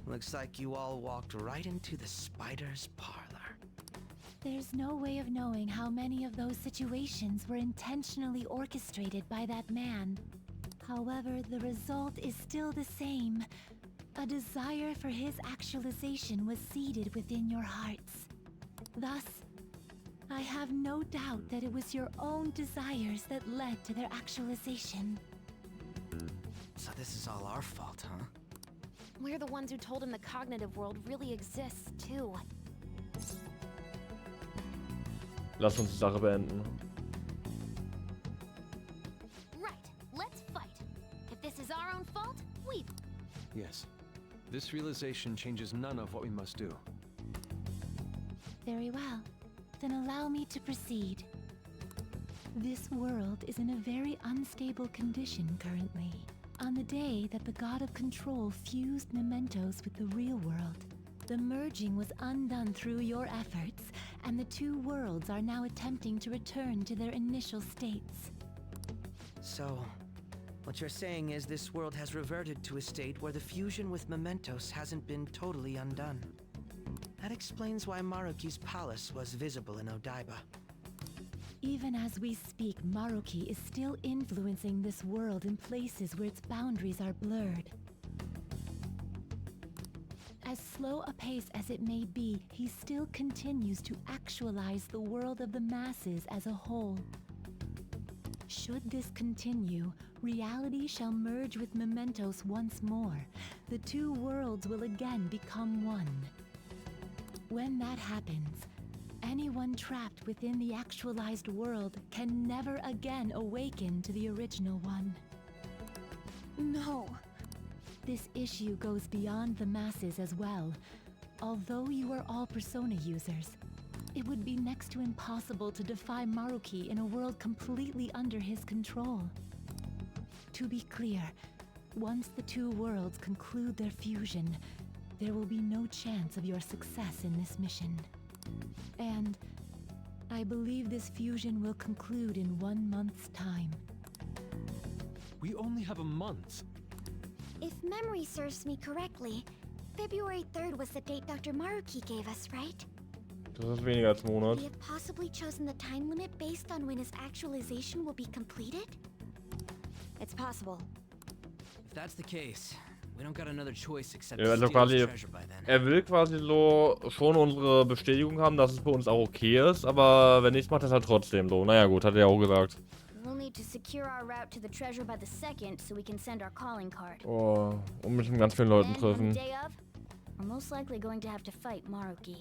Looks like you all walked right into the spider's parlor. there's no way of knowing how many of those situations were intentionally orchestrated by that man. However, the result is still the same. A desire for his actualization was seeded within your hearts. Thus, I have no doubt that it was your own desires that led to their actualization. So this is all our fault, huh? We're the ones who told him the cognitive world really exists, too. Lass uns die Sache beenden. Right, let's fight. If this is our own fault, we... Yes. This realization changes none of what we must do. Very well. Then allow me to proceed. This world is in a very unstable condition currently. On the day that the God of Control fused mementos with the real world, the merging was undone through your efforts, and the two worlds are now attempting to return to their initial states. So, what you're saying is this world has reverted to a state where the fusion with mementos hasn't been totally undone. That explains why Maruki's palace was visible in Odaiba. Even as we speak, Maruki is still influencing this world in places where its boundaries are blurred. As slow a pace as it may be, he still continues to actualize the world of the masses as a whole. Should this continue, reality shall merge with mementos once more. The two worlds will again become one. When that happens, anyone trapped within the actualized world can never again awaken to the original one. No. This issue goes beyond the masses as well. Although you are all Persona users, it would be next to impossible to defy Maruki in a world completely under his control. To be clear, once the two worlds conclude their fusion, there will be no chance of your success in this mission. And I believe this fusion will conclude in 1 month's time. We only have a month. If memory serves me correctly, February 3rd was the date Dr. Maruki gave us, right? Das ist weniger als ein Monat. We have possibly chosen the time limit based on when his actualization will be completed? It's possible. If that's the case, we don't got another choice except Ja, to also steal quasi, his treasure by then. will quasi so schon unsere Bestätigung haben, dass es für uns auch okay ist, aber wenn nicht, macht er es halt trotzdem so. Naja gut, hat er ja auch gesagt. We'll need to secure our route to the treasure by the 2nd so we can send our calling card. Oh, und mit ganz vielen Leuten Then, on treffen. the day of, we're most likely going to have to fight Maruki.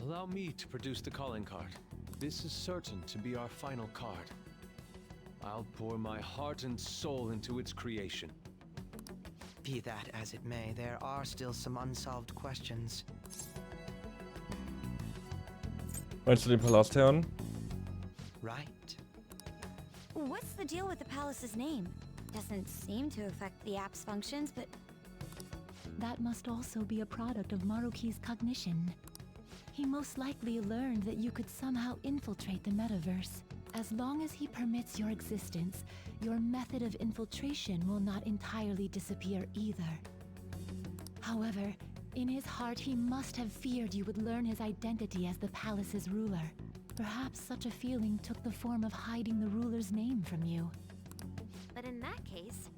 Allow me to produce the calling card. This is certain to be our final card. I'll pour my heart and soul into its creation. Be that as it may, there are still some unsolved questions. Meinst du den Palastherrn? Right. What's the deal with the palace's name? Doesn't seem to affect the app's functions, but That must also be a product of Maruki's cognition. He most likely learned that you could somehow infiltrate the metaverse. As long as he permits your existence, your method of infiltration will not entirely disappear either. However, in his heart he must have feared you would learn his identity as the palace's ruler. Perhaps such a feeling took the form of hiding the ruler's name from you. But in that case,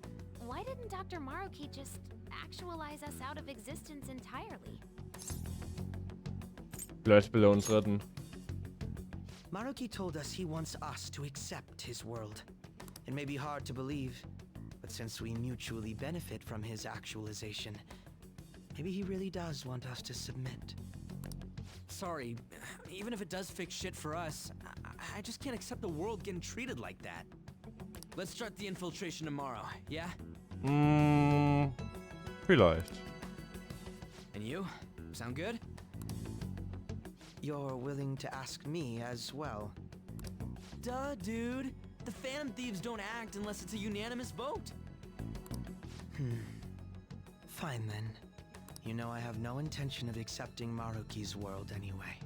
why didn't Dr. Maruki just actualize us out of existence entirely? Vielleicht will er uns retten. Maruki told us he wants us to accept his world. It may be hard to believe, but since we mutually benefit from his actualization, maybe he really does want us to submit. Sorry, even if it does fix shit for us, I just can't accept the world getting treated like that. Let's start the infiltration tomorrow, yeah? Vielleicht. And you? Sound good? You're willing to ask me as well. Duh, dude. The Phantom Thieves don't act unless it's a unanimous vote. Fine then. You know I have no intention of accepting Maruki's world anyway.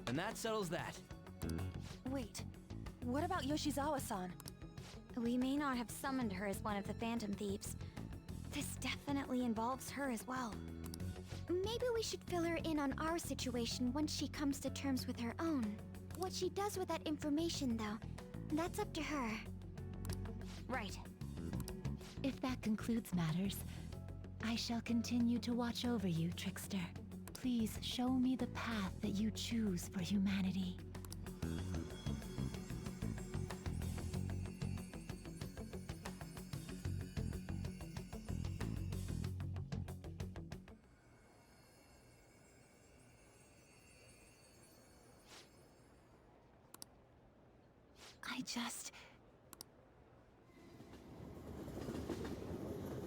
And that settles that. Wait, what about Yoshizawa-san? We may not have summoned her as one of the Phantom Thieves. This definitely involves her as well. Maybe we should fill her in on our situation once she comes to terms with her own. What she does with that information, though, that's up to her. Right. If that concludes matters, I shall continue to watch over you, Trickster. Please show me the path that you choose for humanity.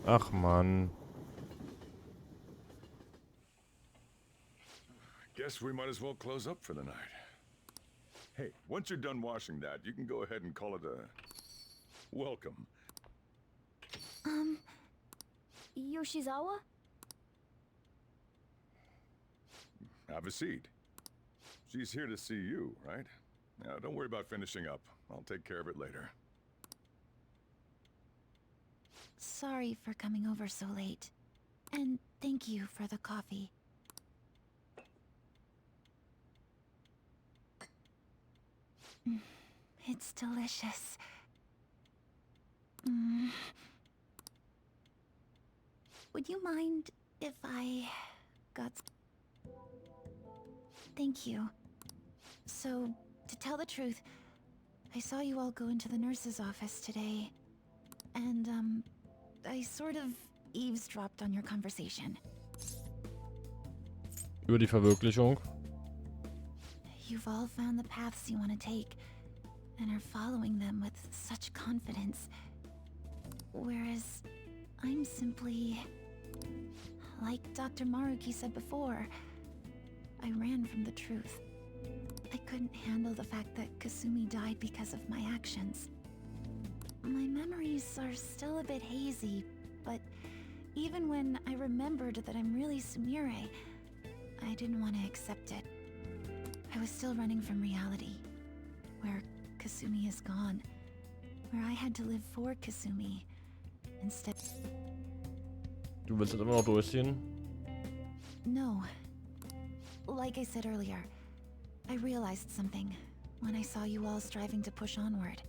Ach Mann. Guess we might as well close up for the night. Hey, once you're done washing that, you can go ahead and call it a welcome. Yoshizawa? Have a seat. She's here to see you, right? Now, don't worry about finishing up. I'll take care of it later. Sorry for coming over so late. And thank you for the coffee. It's delicious. Would you mind if I got... Thank you. So, to tell the truth, I saw you all go into the nurse's office today. And, I sort of eavesdropped on your conversation. Über die Verwirklichung. You've all found the paths you want to take, and are following them with such confidence. Whereas, I'm simply... Like Dr. Maruki said before, I ran from the truth. I couldn't handle the fact that Kasumi died because of my actions. My memories are still a bit hazy, but even when I remembered that I'm really Sumire, I didn't want to accept it. I was still running from reality, where Kasumi is gone, where I had to live for Kasumi instead. Du willst das immer noch durchziehen? No. Like I said earlier, I realized something when I saw you all striving to push onward.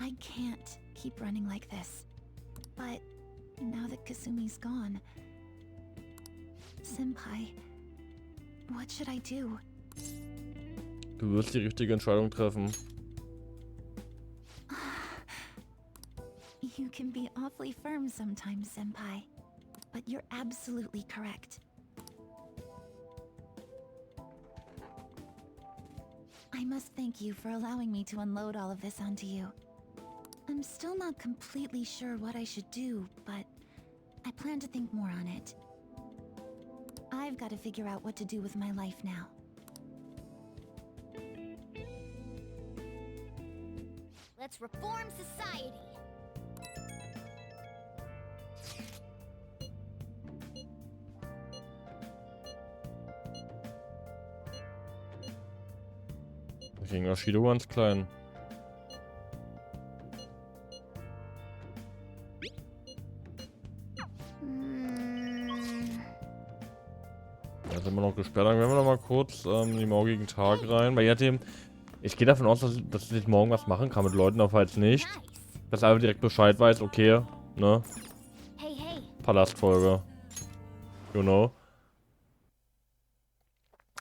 I can't keep running like this. But now that Kasumi's gone... Senpai, what should I do? Du wirst die richtige Entscheidung treffen. You can be awfully firm sometimes, Senpai. But you're absolutely correct. I must thank you for allowing me to unload all of this onto you. I'm still not completely sure what I should do, but I plan to think more on it. I've got to figure out what to do with my life now. Let's reform society. Gegen Ashido ganz klein. Da sind wir noch gesperrt. Dann werden wir noch mal kurz kurz die morgigen Tag rein. Weil je nachdem, ich gehe davon aus, dass ich morgen was machen kann mit Leuten, aber falls nicht, dass er einfach direkt Bescheid weiß, okay, ne? Palastfolge. You know.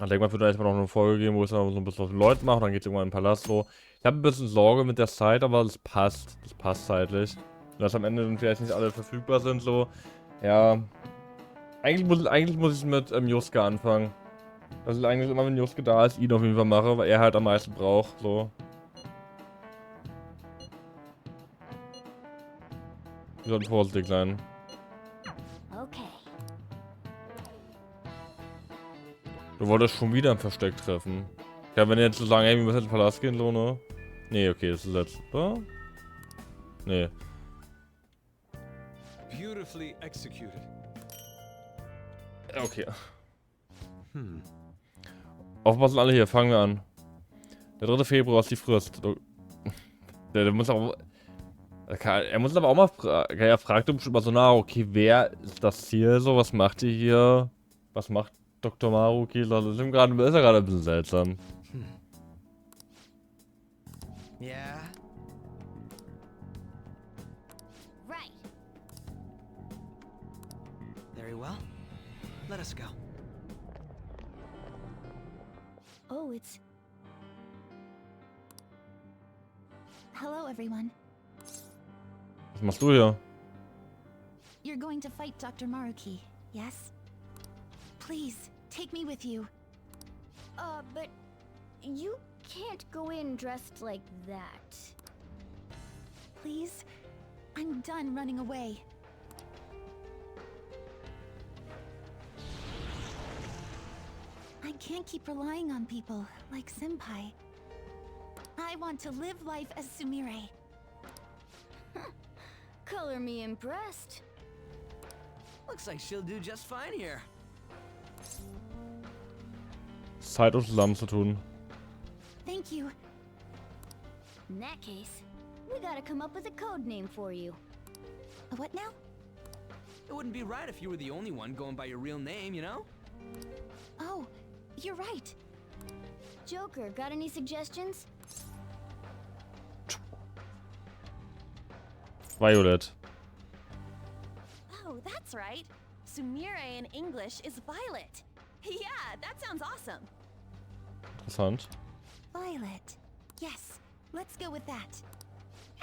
Ich denke mal, wird da erstmal noch eine Folge geben, wo es dann so ein bisschen was mit Leuten macht, dann geht es irgendwann in den Palast so. Ich habe ein bisschen Sorge mit der Zeit, aber das passt. Das passt zeitlich. Und dass am Ende dann vielleicht nicht alle verfügbar sind, so. Ja. Eigentlich muss ich mit Juske anfangen. Dass ich eigentlich immer, wenn Juske da ist, ihn auf jeden Fall mache, weil er halt am meisten braucht, so. Wir sollten vorsichtig sein. Okay. Du wolltest schon wieder ein Versteck treffen. Ja, wenn jetzt so sagen, hey, wir müssen in den Palast gehen, so, ne? Nee, okay, das ist jetzt, oder? Nee. Beautifully executed. Okay. Aufpassen alle hier, fangen wir an. Der 3. Februar ist die Frist. Der muss auch... Er muss aber auch mal fragen. Er fragt bestimmt mal so nach, okay, wer ist das Ziel so? Was macht ihr hier? Was macht Dr. Marukis? Das ist ja gerade ein bisschen seltsam. Yeah? Right. Very well. Let us go. Oh, it's... Hello, everyone. Was machst du hier? You're going to fight Dr. Maruki, yes? Please, take me with you. But you can't go in dressed like that. Please? I'm done running away. I can't keep relying on people like Senpai. I want to live life as Sumire. Color me impressed. Looks like she'll do just fine here. Zeit, uns zusammen zu tun. Thank you. In that case, we gotta come up with a code name for you. What now? It wouldn't be right if you were the only one going by your real name, you know? Oh, you're right. Joker, got any suggestions? Violet. Oh, that's right. Sumire in English is Violet. Yeah, that sounds awesome. Interessant. Violet. Yes, let's go with that.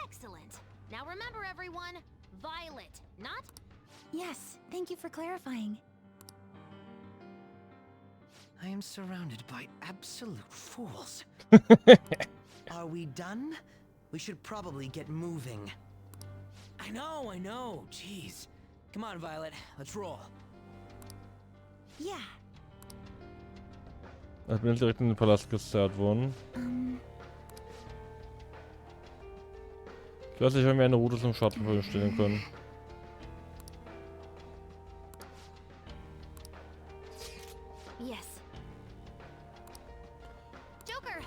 Excellent. Now remember, everyone, Violet, not... Yes, thank you for clarifying. I am surrounded by absolute fools. Are we done? We should probably get moving. I know. Jeez. Come on, Violet. Let's roll. Yeah. Ich bin direkt in den Palast gezerrt worden. Ich weiß nicht, wenn wir eine Route zum Schatten stellen können. Yes. Joker!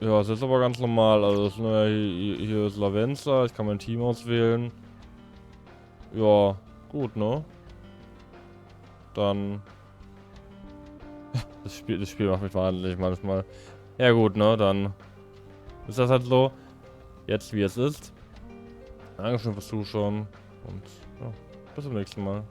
Ja, es ist aber ganz normal. Also das ist nur hier ist Lavenza, ich kann mein Team auswählen. Ja, gut, ne? Dann... Das Spiel macht mich wahnsinnig manchmal. Ja gut, ne? Dann ist das halt so. Jetzt wie es ist. Dankeschön fürs Zuschauen. Und ja, bis zum nächsten Mal.